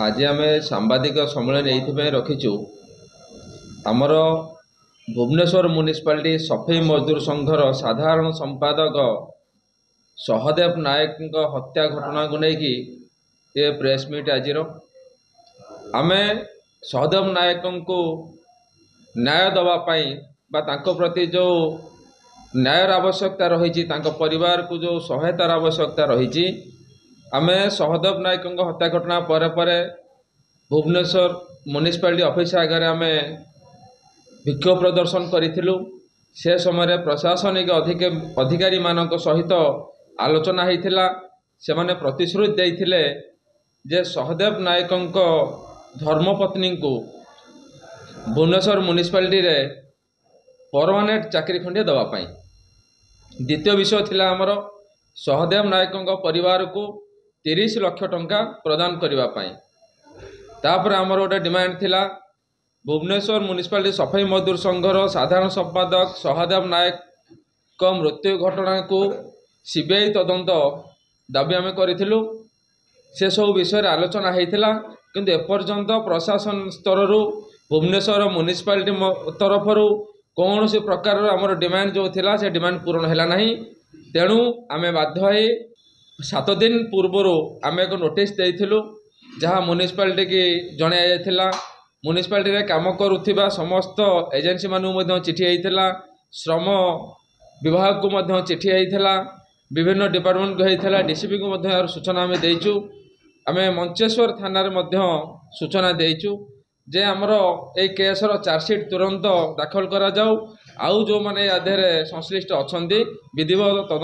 आज आम सांबादिक सम्मेलन ये रखीचु आमर भुवनेश्वर म्युनिसिपालिटी सफाई मजदूर संघर साधारण संपादक सहदेव नायक हत्या घटना को लेकिन ये प्रेस मीट आज आम सहदेव नायक को न्याय दवापाई प्रति जो न्यायर आवश्यकता रही परिवार को जो सहायतार आवश्यकता रही आम सहदेव नायक हत्या घटना पर भुवनेश्वर म्युनिसिपालिटी ऑफिस आगे आम विक्षोभ प्रदर्शन करूँ। से समय प्रशासनिक अधिकारी मानक सहित आलोचना होता से माने प्रतिश्रुति देते जे सहदेव नायक धर्मपत्नी को भुवनेश्वर म्युनिसिपालिटी रे परमानेंट चाकरी खंडे दवापाई। द्वितीय विषय थिला आमर सहदेव नायक परिवार को 30 लाख टंका प्रदान करने। तापर आमर गोटे डिमांड थिला भुवनेश्वर म्युनिसिपालिटी सफाई मजदूर संघर साधारण संपादक सहदेव नायक मृत्यु घटना को सीबीआई तदंत दाबी आम करूँ। से सब विषय आलोचना होता किंतु एपर्यंत प्रशासन स्तर भुवनेश्वर म्युनिसिपालिटी तरफ कौन सी प्रकार आमर डिमांड जो थिला से डिमांड पूर्ण है ना। तेणु आम बाध्य 7 दिन पूर्वर आम एक नोटिस देइथिलु जहाँ म्युनिसिपालिटी की जणा जाइथिला। म्युनिसिपालिटी रे काम करुथिबा समस्त एजेंसी मानु मध्य चिठी आइथिला, श्रम विभाग को मध्य चिठी आइथिला, विभिन्न डिपार्टमेंट को आइथिला, डीसीपी को मध्य यार सूचना आम देइचु। आम मंचेश्वर थाना रे मध्य सूचना देइचु जे आमर ए केसर चार्जसीट तुरंत दाखल करा जाऊ। आउ जो माने आधेरे संश्लिष्ट अछंती विधिवत